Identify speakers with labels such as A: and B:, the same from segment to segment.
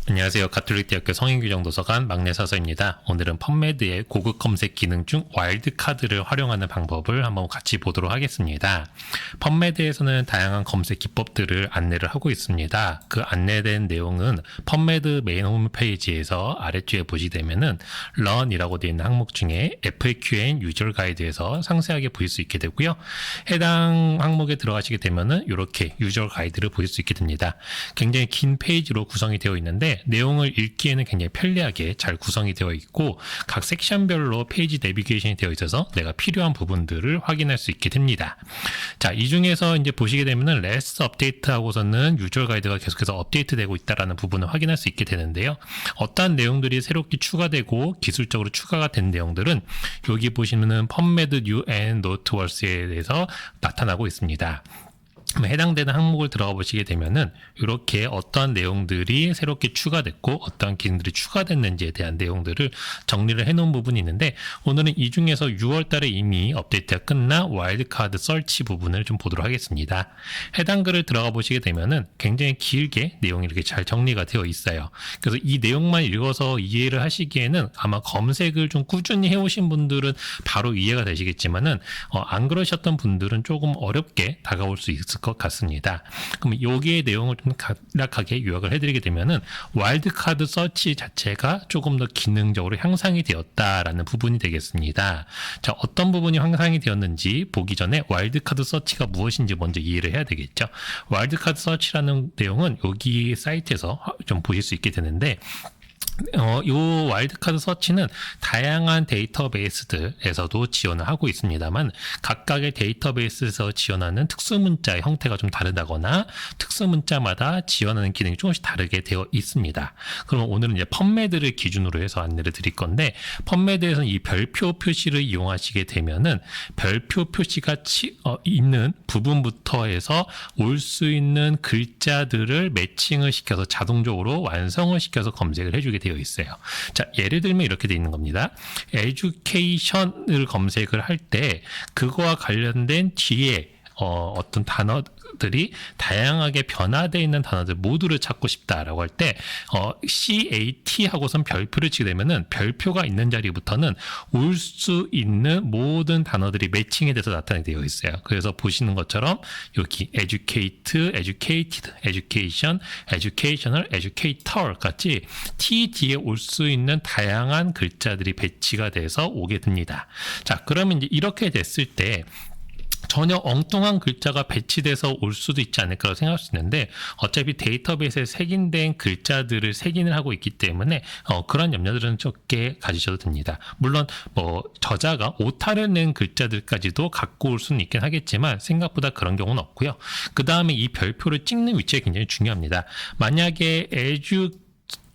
A: 안녕하세요. 가톨릭대학교 성인규정도서관 막내사서입니다. 오늘은 펍메드의 고급 검색 기능 중 와일드카드를 활용하는 방법을 한번 같이 보도록 하겠습니다. 펍메드에서는 다양한 검색 기법들을 안내를 하고 있습니다. 그 안내된 내용은 펍메드 메인 홈페이지에서 아래쪽에 보시게 되면은 런이라고 되어 있는 항목 중에 FAQ 앤 유저 가이드에서 상세하게 보실 수 있게 되고요. 해당 항목에 들어가시게 되면은 이렇게 유저 가이드를 보실 수 있게 됩니다. 굉장히 긴 페이지로 구성이 되어 있는데 내용을 읽기에는 굉장히 편리하게 잘 구성이 되어 있고 각 섹션별로 페이지 내비게이션이 되어 있어서 내가 필요한 부분들을 확인할 수 있게 됩니다. 자, 이 중에서 이제 보시게 되면은 레스 업데이트 하고서는 유저 가이드가 계속해서 업데이트 되고 있다라는 부분을 확인할 수 있게 되는데요. 어떠한 내용들이 새롭게 추가되고 기술적으로 추가가 된 내용들은 여기 보시면은 펍메드 뉴 앤 노트월스에 대해서 나타나고 있습니다. 해당되는 항목을 들어가 보시게 되면은 이렇게 어떠한 내용들이 새롭게 추가됐고 어떠한 기능들이 추가됐는지에 대한 내용들을 정리를 해놓은 부분이 있는데 오늘은 이 중에서 6월 달에 이미 업데이트가 끝난 와일드카드 설치 부분을 좀 보도록 하겠습니다. 해당 글을 들어가 보시게 되면은 굉장히 길게 내용이 이렇게 잘 정리가 되어 있어요. 그래서 이 내용만 읽어서 이해를 하시기에는 아마 검색을 좀 꾸준히 해오신 분들은 바로 이해가 되시겠지만은 안 그러셨던 분들은 조금 어렵게 다가올 수 있을 것 같습니다. 그럼 여기에 내용을 좀 간략하게 요약을 해드리게 되면은 와일드카드 서치 자체가 조금 더 기능적으로 향상이 되었다라는 부분이 되겠습니다. 자, 어떤 부분이 향상이 되었는지 보기 전에 와일드카드 서치가 무엇인지 먼저 이해를 해야 되겠죠. 와일드카드 서치라는 내용은 여기 사이트에서 좀 보실 수 있게 되는데 요 와일드카드 서치는 다양한 데이터베이스들에서도 지원을 하고 있습니다만 각각의 데이터베이스에서 지원하는 특수문자의 형태가 좀 다르다거나 특수문자마다 지원하는 기능이 조금씩 다르게 되어 있습니다. 그럼 오늘은 이제 펍메드를 기준으로 해서 안내를 드릴 건데 펍메드에서는 이 별표 표시를 이용하시게 되면은 별표 표시가 있는 부분부터 해서 올 수 있는 글자들을 매칭을 시켜서 자동적으로 완성을 시켜서 검색을 해주게 되어 있어요. 자, 예를 들면 이렇게 되어 있는 겁니다. education을 검색을 할 때 그거와 관련된 뒤에 어떤 단어들이 다양하게 변화되어 있는 단어들 모두를 찾고 싶다라고 할 때 CAT 하고선 별표를 치게 되면은 별표가 있는 자리부터는 올 수 있는 모든 단어들이 매칭이 돼서 나타나게 되어 있어요. 그래서 보시는 것처럼 여기 educate, educated, education, educational, educator 같이 T 뒤에 올 수 있는 다양한 글자들이 배치가 돼서 오게 됩니다. 자, 그러면 이제 이렇게 됐을 때 전혀 엉뚱한 글자가 배치돼서 올 수도 있지 않을까라고 생각할 수 있는데 어차피 데이터베이스에 색인된 글자들을 색인을 하고 있기 때문에 그런 염려들은 적게 가지셔도 됩니다. 물론 저자가 오타를 낸 글자들까지도 갖고 올 수는 있긴 하겠지만 생각보다 그런 경우는 없고요. 그 다음에 이 별표를 찍는 위치가 굉장히 중요합니다. 만약에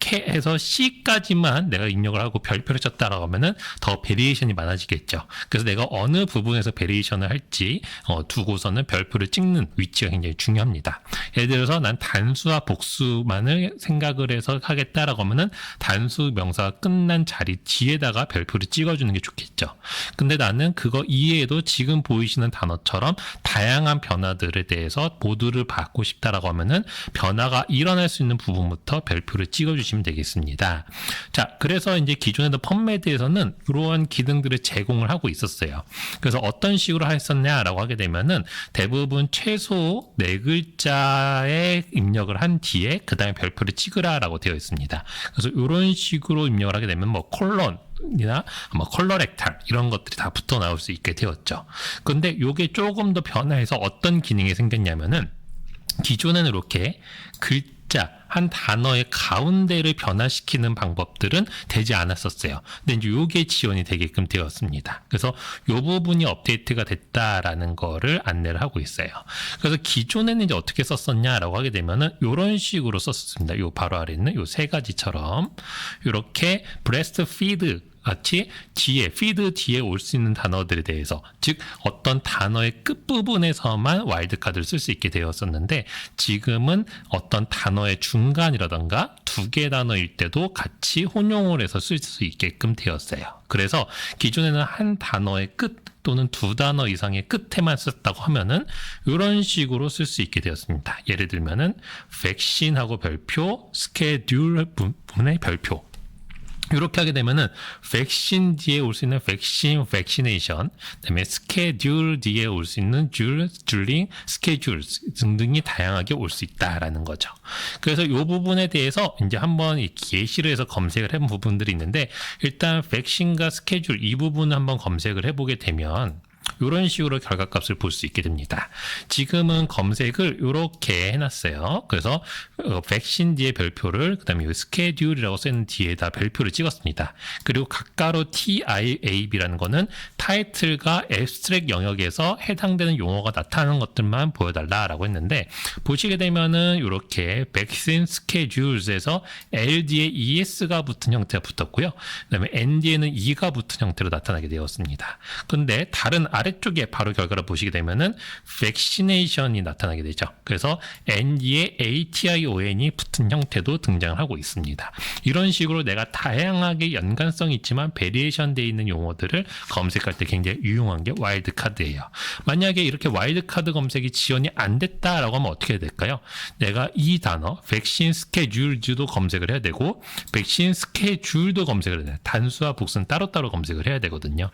A: 해서 C까지만 내가 입력을 하고 별표를 쳤다라고 하면은 더 베리에이션이 많아지겠죠. 그래서 내가 어느 부분에서 베리에이션을 할지 두고서는 별표를 찍는 위치가 굉장히 중요합니다. 예를 들어서 난 단수와 복수만을 생각을 해서 하겠다라고 하면은 단수 명사가 끝난 자리 뒤에다가 별표를 찍어주는 게 좋겠죠. 근데 나는 그거 이외에도 지금 보이시는 단어처럼 다양한 변화들에 대해서 모두를 받고 싶다라고 하면은 변화가 일어날 수 있는 부분부터 별표를 찍어주시면 되겠습니다. 자, 그래서 이제 기존에도 펍메드에서는 이러한 기능들을 제공을 하고 있었어요. 그래서 어떤 식으로 했었냐라고 하게 되면은 대부분 최소 4글자의 입력을 한 뒤에 그 다음에 별표를 찍으라라고 되어 있습니다. 그래서 이런 식으로 입력을 하게 되면 콜론 이나 컬러렉탈 이런 것들이 다 붙어 나올 수 있게 되었죠. 근데 이게 조금 더 변화해서 어떤 기능이 생겼냐면은 기존에는 이렇게 글자 한 단어의 가운데를 변화시키는 방법들은 되지 않았었어요. 근데 이제 요게 지원이 되게끔 되었습니다. 그래서 요 부분이 업데이트가 됐다라는 거를 안내를 하고 있어요. 그래서 기존에는 이제 어떻게 썼었냐라고 하게 되면은 요런 식으로 썼습니다. 요 바로 아래 있는 요 세 가지처럼 이렇게 브레스트 피드 같이 뒤에 피드 뒤에 올 수 있는 단어들에 대해서 즉 어떤 단어의 끝부분에서만 와일드카드를 쓸 수 있게 되었었는데 지금은 어떤 단어의 중간이라던가 두 개 단어일 때도 같이 혼용을 해서 쓸 수 있게끔 되었어요. 그래서 기존에는 한 단어의 끝 또는 두 단어 이상의 끝에만 썼다고 하면은 이런 식으로 쓸 수 있게 되었습니다. 예를 들면은 vaccine하고 별표, schedule 부분의 별표. 이렇게 하게 되면은 vaccine 뒤에 올 수 있는 vaccine, vaccination, 그다음에 schedule 뒤에 올 수 있는 jul, during, schedules 등등이 다양하게 올 수 있다라는 거죠. 그래서 이 부분에 대해서 이제 한번 예시로 해서 검색을 해본 부분들이 있는데 일단 vaccine과 schedule 이 부분을 한번 검색을 해보게 되면 이런 식으로 결과값을 볼 수 있게 됩니다. 지금은 검색을 이렇게 해놨어요. 그래서 백신 뒤에 별표를 그다음에 이 스케줄이라고 쓰는 뒤에다 별표를 찍었습니다. 그리고 각가로 TIAB라는 거는 타이틀과 앱스트랙 영역에서 해당되는 용어가 나타나는 것들만 보여달라라고 했는데 보시게 되면은 이렇게 백신 스케줄에서 L 뒤에 ES가 붙은 형태가 붙었고요. 그다음에 N 뒤에는 E가 붙은 형태로 나타나게 되었습니다. 근데 다른 아래쪽에 바로 결과를 보시게 되면은 vaccination이 나타나게 되죠. 그래서 N에 ATION이 붙은 형태도 등장을 하고 있습니다. 이런 식으로 내가 다양하게 연관성이 있지만 베리에이션 되어 있는 용어들을 검색할 때 굉장히 유용한 게 와일드카드예요. 만약에 이렇게 와일드카드 검색이 지원이 안 됐다라고 하면 어떻게 해야 될까요? 내가 이 단어 vaccine schedule도 검색을 해야 되고 vaccine schedule도 검색을 해야 돼요. 단수와 복수는 따로따로 검색을 해야 되거든요.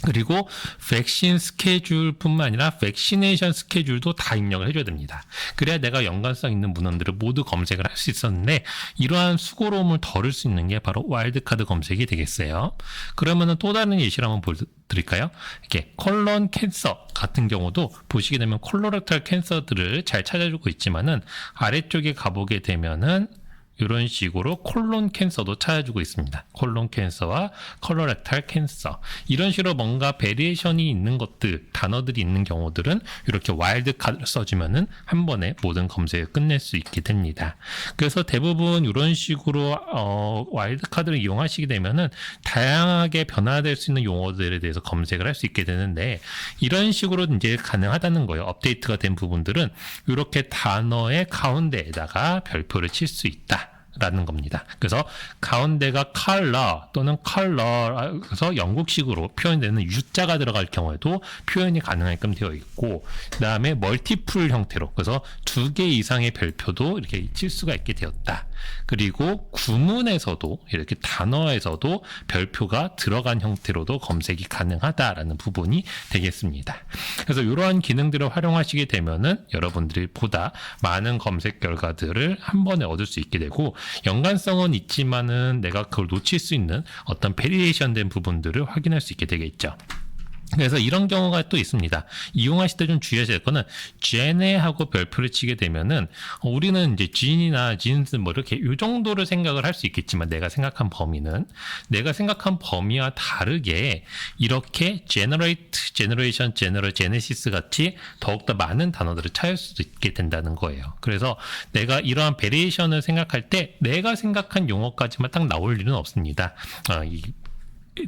A: 그리고 백신 스케줄뿐만 아니라 백시네이션 스케줄도 다 입력을 해줘야 됩니다. 그래야 내가 연관성 있는 문헌들을 모두 검색을 할 수 있었는데 이러한 수고로움을 덜을 수 있는 게 바로 와일드카드 검색이 되겠어요. 그러면은 또 다른 예시를 한번 보여드릴까요? 이렇게 콜론 캔서 같은 경우도 보시게 되면 콜로렉탈 캔서들을 잘 찾아주고 있지만은 아래쪽에 가보게 되면은 이런 식으로 콜론 캔서도 찾아주고 있습니다. 콜론 캔서와 컬러렉탈 캔서 이런 식으로 뭔가 베리에이션이 있는 것들 단어들이 있는 경우들은 이렇게 와일드 카드를 써주면은 한 번에 모든 검색을 끝낼 수 있게 됩니다. 그래서 대부분 이런 식으로 와일드 카드를 이용하시게 되면은 다양하게 변화될 수 있는 용어들에 대해서 검색을 할 수 있게 되는데 이런 식으로 이제 가능하다는 거예요. 업데이트가 된 부분들은 이렇게 단어의 가운데에다가 별표를 칠 수 있다. 라는 겁니다. 그래서 가운데가 color 또는 color 그래서 영국식으로 표현되는 U자가 들어갈 경우에도 표현이 가능하게끔 되어 있고 그 다음에 멀티플 형태로 그래서 2개 이상의 별표도 이렇게 칠 수가 있게 되었다. 그리고 구문에서도 이렇게 단어에서도 별표가 들어간 형태로도 검색이 가능하다라는 부분이 되겠습니다. 그래서 이러한 기능들을 활용하시게 되면은 여러분들이 보다 많은 검색 결과들을 한 번에 얻을 수 있게 되고 연관성은 있지만은 내가 그걸 놓칠 수 있는 어떤 베리에이션 된 부분들을 확인할 수 있게 되겠죠. 그래서 이런 경우가 또 있습니다. 이용하실 때 좀 주의하셔야 될 거는 제네하고 별표를 치게 되면은 우리는 이제 진이나 진스 뭐 이렇게 이 정도를 생각을 할 수 있겠지만 내가 생각한 범위와 다르게 이렇게 generate, generation, general, genesis 같이 더욱더 많은 단어들을 찾을 수도 있게 된다는 거예요. 그래서 내가 이러한 베리에이션을 생각할 때 내가 생각한 용어까지만 딱 나올 일은 없습니다.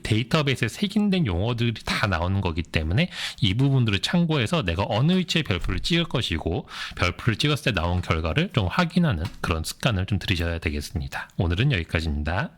A: 데이터베이스에 색인된 용어들이 다 나오는 거기 때문에 이 부분들을 참고해서 내가 어느 위치에 별표를 찍을 것이고 별표를 찍었을 때 나온 결과를 좀 확인하는 그런 습관을 좀 들이셔야 되겠습니다. 오늘은 여기까지입니다.